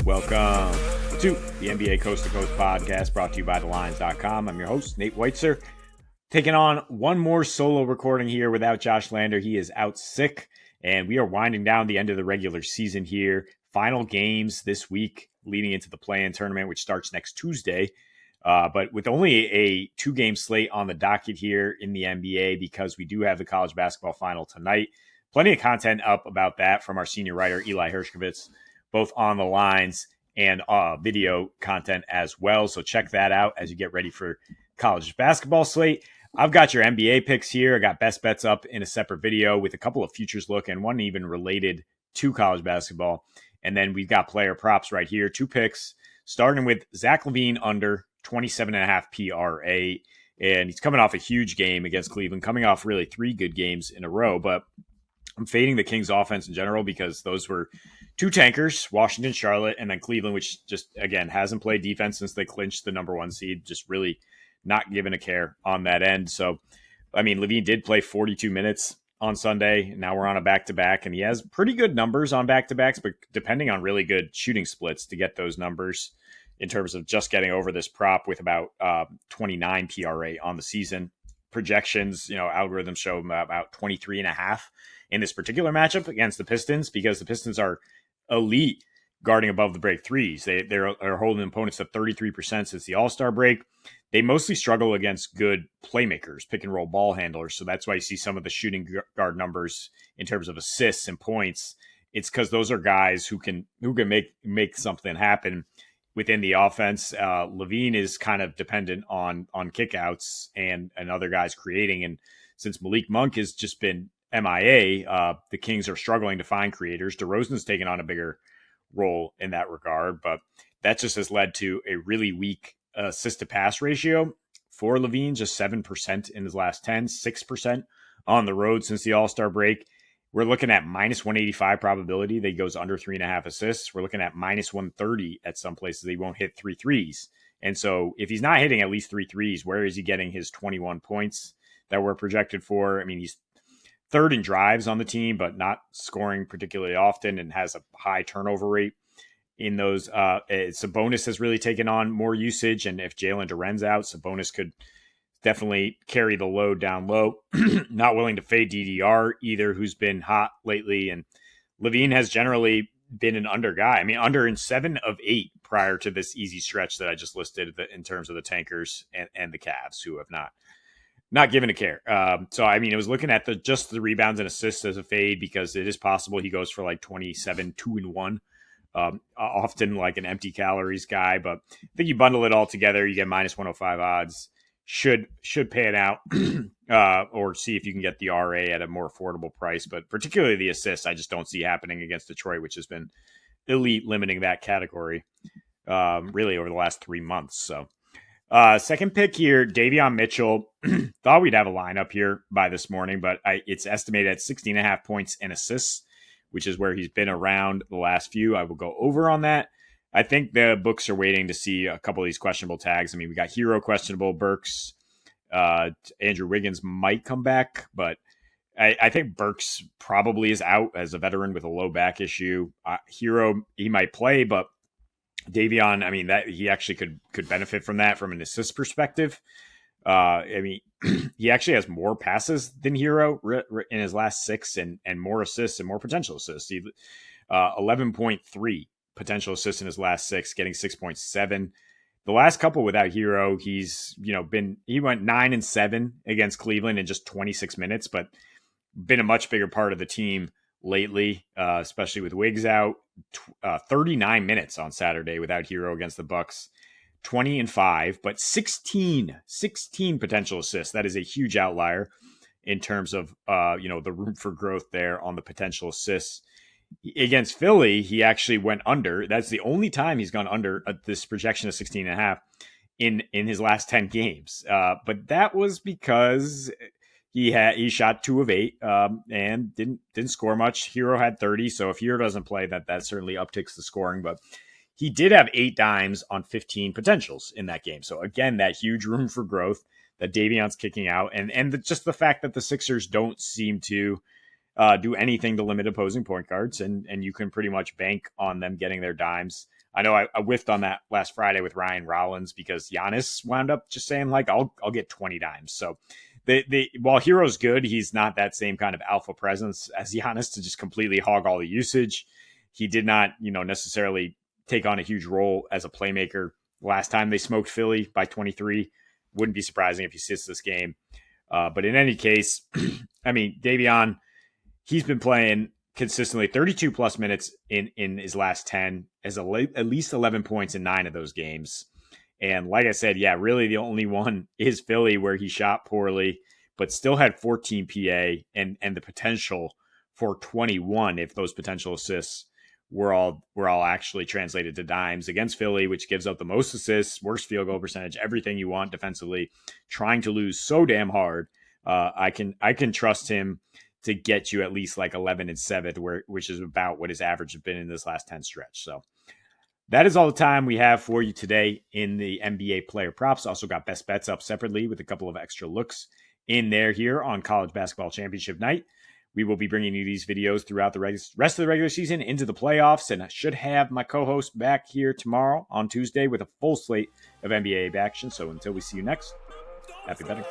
Welcome to the NBA Coast to Coast podcast brought to you by TheLines.com. I'm your host, Nate Weitzer, taking on one more solo recording here without Josh Lander. He is out sick, and we are winding down the end of the regular season here. Final games this week leading into the play-in tournament, which starts next Tuesday. But with only a two-game slate on the docket here in the NBA, because we do have the college basketball final tonight. Plenty of content up about that from our senior writer, Eli Hershkovitz, both on the lines and video content as well. So check that out as you get ready for college basketball slate. I've got your NBA picks here. I got best bets up in a separate video with a couple of futures look and one even related to college basketball. And then we've got player props right here. Two picks, starting with Zach LaVine under 27.5 PRA. And he's coming off a huge game against Cleveland, coming off really three good games in a row. But I'm fading the Kings offense in general because those were two tankers, Washington, Charlotte, and then Cleveland, which just, again, hasn't played defense since they clinched the number one seed, just really not giving a care on that end. So, I mean, LaVine did play 42 minutes on Sunday. Now we're on a back-to-back, and he has pretty good numbers on back-to-backs, but depending on really good shooting splits to get those numbers in terms of just getting over this prop with about 29 PRA on the season. Projections, algorithms show about 23.5 in this particular matchup against the Pistons, because the Pistons are elite guarding above the break threes. They're holding opponents to 33% since the All-Star break. They mostly struggle against good playmakers, pick and roll ball handlers. So that's why you see some of the shooting guard numbers in terms of assists and points. It's because those are guys who can make something happen within the offense. LaVine is kind of dependent on kickouts and other guys creating. And since Malik Monk has just been MIA, the Kings are struggling to find creators. DeRozan's taken on a bigger role in that regard, but that just has led to a really weak assist to pass ratio for LaVine, just 7% in his last 10, 6% on the road since the All-Star break. We're looking at minus 185 probability that he goes under 3.5 assists. We're looking at minus 130 at some places he won't hit 3 threes. And so if he's not hitting at least 3 threes, where is he getting his 21 points that we're projected for? I mean, he's third in drives on the team, but not scoring particularly often and has a high turnover rate in those. Sabonis has really taken on more usage. And if Jalen Duren's out, Sabonis could definitely carry the load down low. Not willing to fade DDR either, who's been hot lately. And LaVine has generally been an under guy. I mean, under in 7 of 8 prior to this easy stretch that I just listed in terms of the tankers and the Cavs, who have not given a care. So, I mean, it was looking at just the rebounds and assists as a fade, because it is possible he goes for like 27, 2-1. Often like an empty calories guy, but I think you bundle it all together, you get minus 105 odds. Should pay it out, or see if you can get the RA at a more affordable price. But particularly the assists, I just don't see happening against Detroit, which has been elite limiting that category really over the last 3 months. So second pick here, Davion Mitchell. Thought we'd have a lineup here by this morning, but it's estimated at 16.5 points and assists, which is where he's been around the last few. I will go over on that. I think the books are waiting to see a couple of these questionable tags. I mean, we got Hero questionable, Burks, Andrew Wiggins might come back, but I think Burks probably is out as a veteran with a low back issue. Hero, he might play, but Davion, I mean, that he actually could benefit from that from an assist perspective. I mean, he actually has more passes than Hero in his last 6 and more assists and more potential assists. 11.3 potential assists in his last 6, getting 6.7. The last couple without Hero, he went 9-7 against Cleveland in just 26 minutes, but been a much bigger part of the team lately, especially with Wiggs out. 39 minutes on Saturday without Hero against the Bucks. 20-5, but 16 potential assists. That is a huge outlier in terms of the room for growth there on the potential assists. Against Philly, he actually went under. That's the only time he's gone under this projection of 16.5 in his last 10 games. But that was because he shot 2 of 8 and didn't score much. Hero had 30, so if Hero doesn't play, that certainly upticks the scoring. But he did have 8 dimes on 15 potentials in that game. So again, that huge room for growth that Davion's kicking out, and just the fact that the Sixers don't seem to do anything to limit opposing point guards, and you can pretty much bank on them getting their dimes. I know I whiffed on that last Friday with Ryan Rollins because Giannis wound up just saying like I'll get 20 dimes. So while Hero's good, he's not that same kind of alpha presence as Giannis to just completely hog all the usage. He did not, necessarily take on a huge role as a playmaker last time they smoked Philly by 23. Wouldn't be surprising if he sits this game. But in any case, I mean, Davion, he's been playing consistently 32 plus minutes in his last 10, has at least 11 points in 9 of those games. And like I said, yeah, really the only one is Philly where he shot poorly, but still had 14 PA and the potential for 21 if those potential assists were all actually translated to dimes against Philly, which gives up the most assists, worst field goal percentage, everything you want defensively, trying to lose so damn hard. I can trust him to get you at least like 11 and 7, which is about what his average has been in this last 10 stretch. So that is all the time we have for you today in the NBA player props. Also got best bets up separately with a couple of extra looks in there here on college basketball championship night. We will be bringing you these videos throughout the rest of the regular season into the playoffs, and I should have my co-host back here tomorrow on Tuesday with a full slate of NBA action. So until we see you next, happy betting.